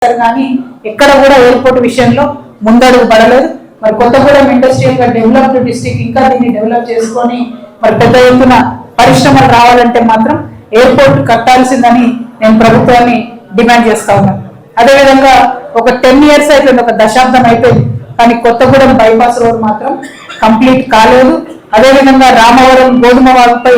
కానీ ఎక్కడ కూడా ఎయిర్పోర్ట్ విషయంలో ముందడుగు పడలేదు. మరి కొత్తగూడెం ఇండస్ట్రియల్ గా డెవలప్డ్ డిస్ట్రిక్ట్ ఇంకా దీన్ని డెవలప్ చేసుకొని మరి పెద్ద ఎత్తున పరిశ్రమలు రావాలంటే మాత్రం ఎయిర్పోర్ట్ కట్టాల్సిందని నేను ప్రభుత్వాన్ని డిమాండ్ చేస్తా ఉన్నాను. అదేవిధంగా ఒక 10 years అయిపోయింది, ఒక దశాబ్దం అయిపోయింది, కానీ కొత్తగూడెం బైపాస్ రోడ్ మాత్రం కంప్లీట్ కాలేదు. అదేవిధంగా రామవరం గోధుమవాగుపై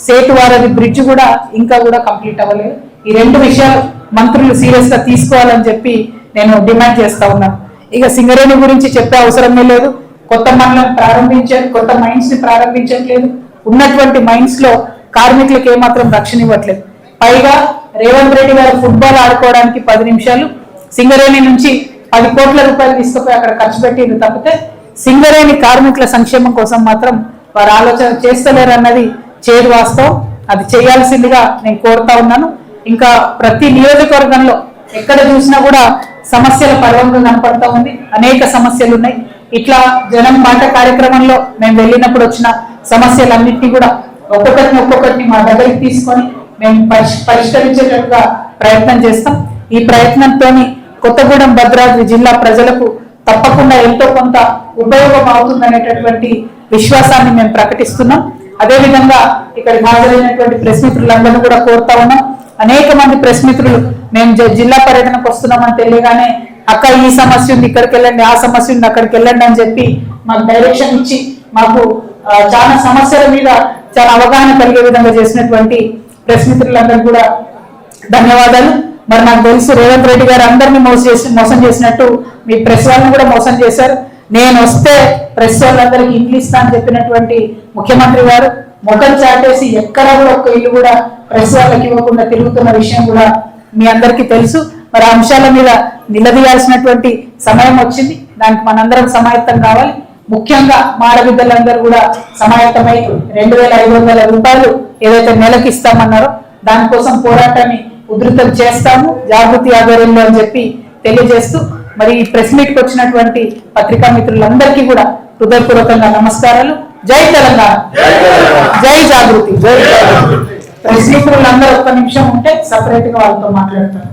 సేతువారధి బ్రిడ్జ్ కూడా ఇంకా కూడా కంప్లీట్ అవ్వలేదు. ఈ 2 విషయాలు మంత్రులు సీరియస్ గా తీసుకోవాలని చెప్పి నేను డిమాండ్ చేస్తా ఉన్నాను. ఇక సింగరేణి గురించి చెప్పే అవసరమే లేదు. కొత్త మండలం ప్రారంభించారు, కొత్త మైన్స్ ని ప్రారంభించట్లేదు. ఉన్నటువంటి మైన్స్ లో కార్మికులకు ఏమాత్రం రక్షణ ఇవ్వట్లేదు. పైగా రేవంత్ రెడ్డి గారు ఫుట్బాల్ ఆడుకోవడానికి 10 నిమిషాలు సింగరేణి నుంచి 10 కోట్ల రూపాయలు తీసుకుపోయి అక్కడ ఖర్చు పెట్టింది తప్పితే సింగరేణి కార్మికుల సంక్షేమం కోసం మాత్రం వారు ఆలోచన చేస్తలేరు అన్నది చేదు వాస్తవం. అది చేయాల్సిందిగా నేను కోరుతా ఉన్నాను. ఇంకా ప్రతి నియోజకవర్గంలో ఎక్కడ చూసినా కూడా సమస్యల పర్వంగా కనపడతా ఉంది. అనేక సమస్యలు ఉన్నాయి. ఇట్లా జనం మాట కార్యక్రమంలో మేము వెళ్ళినప్పుడు వచ్చిన సమస్యలన్నింటినీ కూడా ఒక్కొక్కటిని మా దగ్గరికి తీసుకొని మేము పరిష్కరించేటట్టుగా ప్రయత్నం చేస్తాం. ఈ ప్రయత్నంతో కొత్తగూడెం భద్రాద్రి జిల్లా ప్రజలకు తప్పకుండా ఎంతో కొంత ఉపయోగం అవుతుందనేటటువంటి విశ్వాసాన్ని మేము ప్రకటిస్తున్నాం. అదేవిధంగా ఇక్కడికి హాజరైనటువంటి ప్రెస్ మిత్రులందరూ కూడా కోరుతా ఉన్నాం. అనేక మంది ప్రెస్ మిత్రులు మేము జిల్లా పర్యటనకు వస్తున్నామని తెలియగానే అక్క ఈ సమస్య ఉంది ఇక్కడికి వెళ్ళండి, ఆ సమస్య ఉంది అక్కడికి వెళ్ళండి అని చెప్పి మాకు డైరెక్షన్ ఇచ్చి మాకు చాలా సమస్యల మీద చాలా అవగాహన కలిగే విధంగా చేసినటువంటి ప్రెస్ మిత్రులందరూ కూడా ధన్యవాదాలు. మరి నాకు తెలుసు రేవంత్ రెడ్డి గారు అందరినీ మోసం చేసినట్టు మీ ప్రెస్ వాళ్ళని కూడా మోసం చేశారు. నేను వస్తే ప్రెస్ వాళ్ళందరికీ ఇల్లు ఇస్తా అని చెప్పినటువంటి ముఖ్యమంత్రి గారు ముఖం చాటేసి ఎక్కడ కూడా ఒక్క ఇల్లు కూడా ప్రెస్ వాళ్ళకి ఇవ్వకుండా తిరుగుతున్న విషయం కూడా మీ అందరికీ తెలుసు. మరి ఆ అంశాల మీద నిలదీయాల్సినటువంటి సమయం వచ్చింది. దానికి మనందరం సమాయత్తం కావాలి. ముఖ్యంగా మాడబిడ్డలందరూ కూడా సమాయత్తమై 2500 రూపాయలు ఏదైతే నెలకి ఇస్తామన్నారో దానికోసం పోరాటాన్ని ఉధృతం చేస్తాము జాగృతి ఆధ్వర్యంలో అని చెప్పి తెలియజేస్తూ మరి ఈ ప్రెస్ మీట్ కి వచ్చినటువంటి పత్రికా మిత్రులందరికీ కూడా హృదయపూర్వకంగా నమస్కారాలు. జై తెలంగాణ, జై జాగృతి. ప్రెస్ మిత్రులందరూ ఒక్క నిమిషం ఉంటే సపరేట్ గా వాళ్ళతో మాట్లాడతారు.